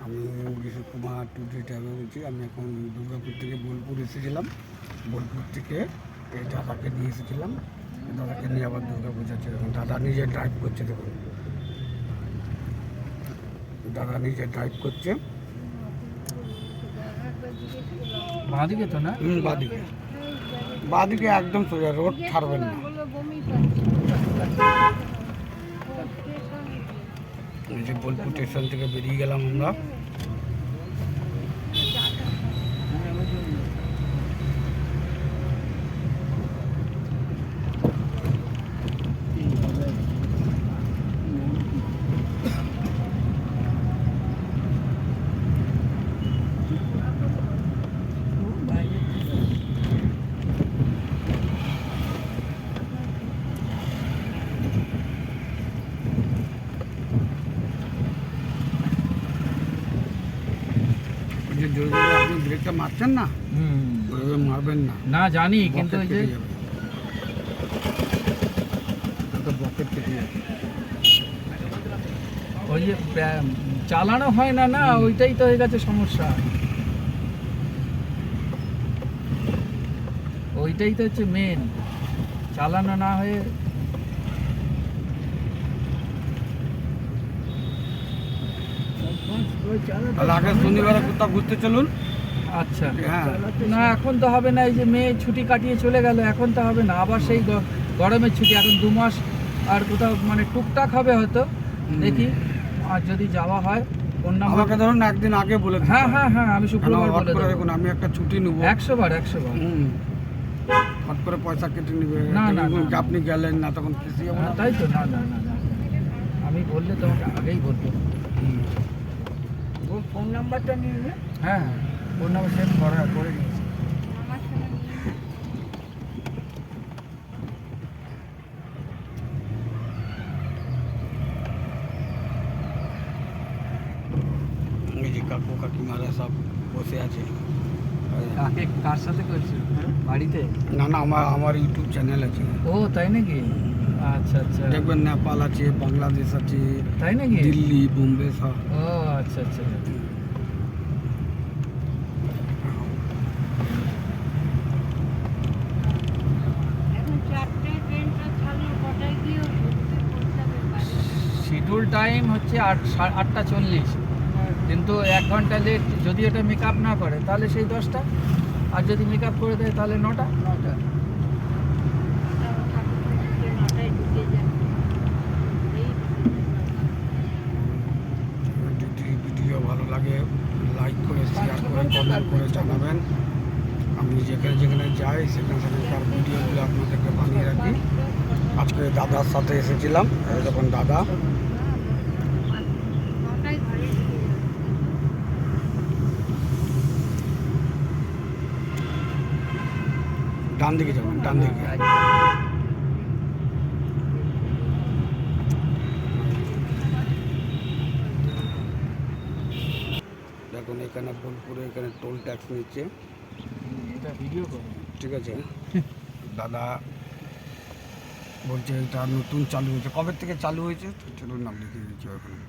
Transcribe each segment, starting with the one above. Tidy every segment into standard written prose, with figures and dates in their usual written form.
আমি ঋষি Kumar today travel বলছি। আমি এখন দুর্গাপুর থেকে বোলপুর এসেছিলাম। বোলপুর থেকে এই দাদাকে নিয়ে এসেছিলাম। দাদাকে নিয়ে আবার দুর্গাপুর যাচ্ছে। দেখুন দাদা নিজে ড্রাইভ করছে। দেখুন দাদা নিজে ড্রাইভ করছে। বাঁদিকে তো না? বাদিকে বাদিকে একদম সোজা, রোড ছাড়বেন না। এই যে বোলপুর স্টেশন থেকে বেরিয়ে গেলাম আমরা। যে জোরে জোরে আপনি ব্রেকটা মারছেন না, ওইভাবে মারবেন না। না জানি, কিন্তু ওই যে বকেট কেটে যাবে। ওই যে চালানো হয় না, না ওইটাই তো হয়ে গেছে সমস্যা। ওইটাই তো হচ্ছে মেন, চালানো না হয়ে। তাহলে আগে শনিবারে কোথাও ঘুরতে চলুন। আচ্ছা হ্যাঁ, না এখন তো হবে না, এই যে মেয়ে ছুটি কাটিয়ে চলে গেল, এখন তো হবে না। আবার সেই গরমের ছুটি, এখন 2 মাস আর কোথাও মানে টুকটাক হবে হয়তো, দেখি। আর যদি যাওয়া হয় কোন নাম্বার আমাকে ধরুন একদিন আগে বলে দিতে হ্যাঁ হবে। হ্যাঁ হ্যাঁ, আমি শুক্রবার হট বলে করে দেবো। দেখুন, আমি একটা ছুটি নেবো। 100 বার হট করে পয়সা কেটে নেবে। না, না, দেখুন, না। আপনি গেলেন না, তখন খুশি হবো না। তাই তো, না না না না, আমি বললে তোমাকে আগেই বলবো। ফোন নাম্বারটা নিয়ে নে। হ্যাঁ হ্যাঁ, ফোন নাম্বার সেভ করে নিয়েছি। এই যে কাকু কাকিমারা সব বসে আছে। কার সাথে করছো? বাড়িতে? না না, আমার ইউটিউব চ্যানেল আছে। ও তাই নাকি? আচ্ছা আচ্ছা, দেখবেন নেপাল আছে, বাংলাদেশ আছে, তাই নাকি? দিল্লি, বোম্বে সব। ও আচ্ছা আচ্ছা, শিডিউল টাইম হচ্ছে 8:40, কিন্তু 1 ঘন্টা লেট। যদি এটা মেকআপ না করে তাহলে সেই 10টা, আর যদি মেকআপ করে দেয় তাহলে 9টা। যদি ভিডিও ভালো লাগে লাইক করে, শেয়ার করে, কমেন্ট করে জানাবেন। আমি যেখানে যেখানে যাই সেখানকার ভিডিওগুলো আপনাদেরকে বানিয়ে রাখি। আজকে দাদার সাথে এসেছিলাম, এই দেখুন দাদা। ডান দিকে যাবেন, ডান দিকে। দেখুন এখানে বোলপুরে এখানে টোল ট্যাক্স নিচ্ছে। এটা ভিডিও করো। ঠিক আছে, দাদা বলছে এটা নতুন চালু হয়েছে। কবে থেকে চালু হয়েছে চলুন নাম লিখে দিচ্ছি ওখানে।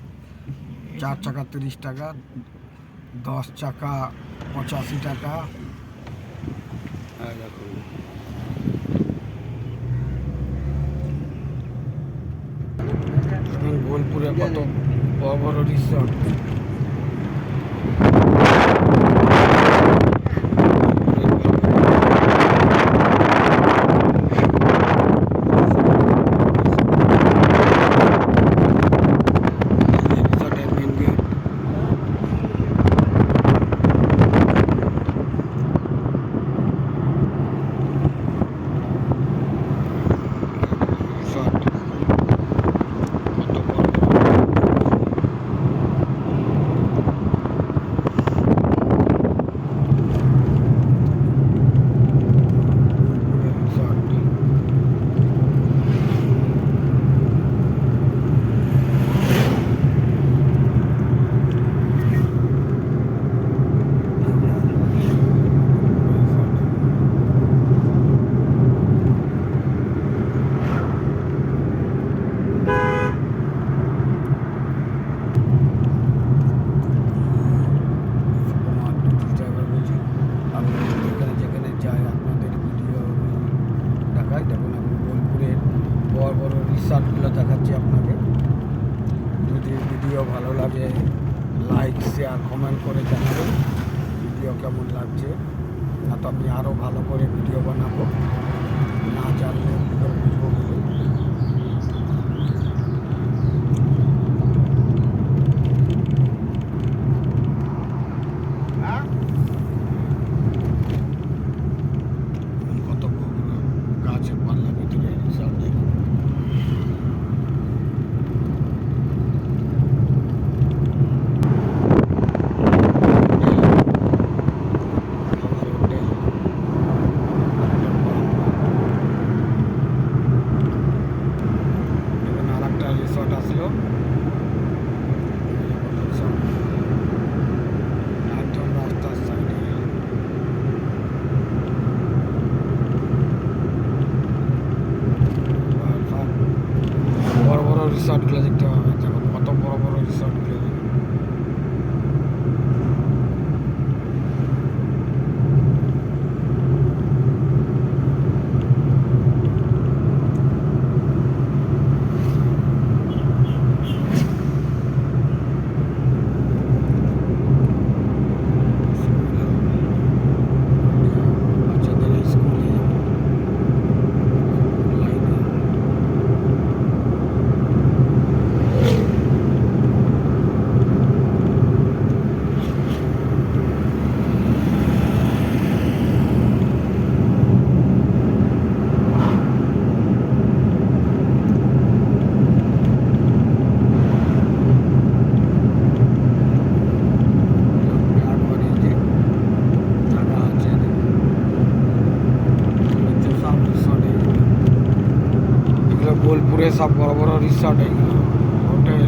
4 চাকা 30 টাকা, 10 চাকা 85 টাকা। দেখুন এখন বোলপুরে কত বড় বড় রিসর্ট। ভালো লাগে লাইক শেয়ার কমেন্ট করে জানাবেন ভিডিও কেমন লাগছে, না তো আমি আরও ভালো করে ভিডিও বানাবো, না জানলে কী করে বুঝবো বলুন। কত গাছের পাল্লা ভিতরে সব দেখুন। আরেকটা রিসর্ট আসলো একদম রাস্তার সাইডে। বড় বড় রিসর্টগুলো দেখতে পাবে, দেখুন কত বড় বড় রিসর্টগুলো। বাচ্চাদের স্কুলে লাইনে একবারে যে জায়গা আছে সব রিসর্টে, এগুলো বোলপুরে সব বড় বড় রিসর্ট, এগুলো হোটেল।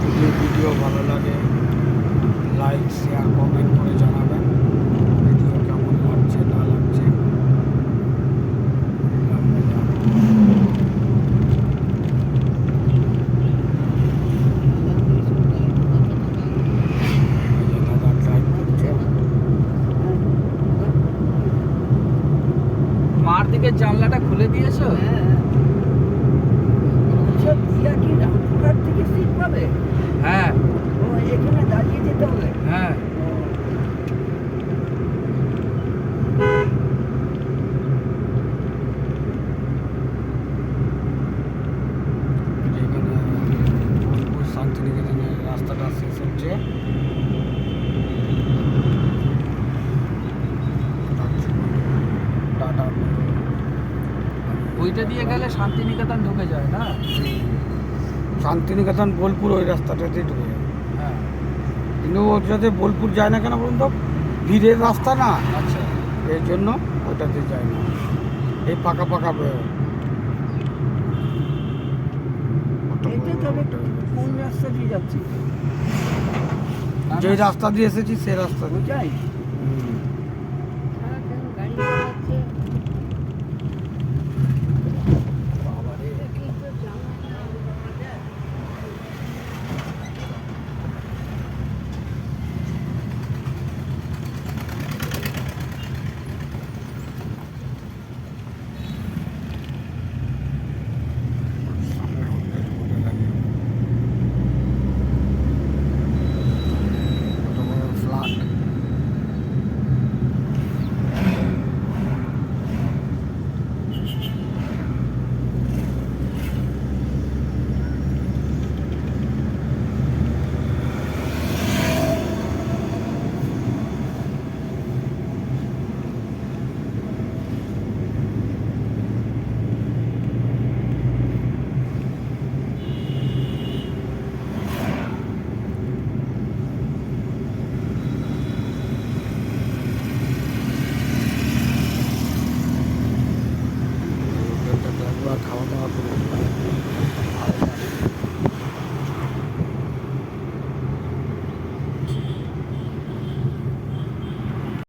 যদি ভিডিও ভালো লাগে লাইক শেয়ার কমেন্ট করে জানাবেন ভিডিও কেমন লাগছে না লাগছে। দাদা ড্রাইভ করছে। মার দিকে জানলাটা খুলে দিয়েছো? আচ্ছা, দিয়া কি রামপুরহাট থেকে সিট পাবে? হ্যাঁ ও, এখানে দাঁড়িয়ে যেতে হবে। হ্যাঁ। এখানে বোলপুর শান্তিনিকেতনের রাস্তাটা শেষ হচ্ছে। টাটা ওইটা দিয়ে গেলে শান্তিনিকেতন ঢুকে যায় না? শান্তিনিকেতন বোলপুর ওই রাস্তাটাতেই ঢুকে যায়, হ্যাঁ। কিন্তু ওটাতে বোলপুর যায় না কেন বলুন তো, ভিড়ের রাস্তা না, আচ্ছা। এই জন্য ওইটাতে যায় না। এই পাকা পাকা এটা তবে কোন রাস্তা দিয়ে যাচ্ছি? যে রাস্তা দিয়ে এসেছি সেই রাস্তা দিয়ে। ওটাই? বাবারে। সামনে হোটেল বলে লাগে। কত বড় ফ্ল্যাট। একবার খাওয়া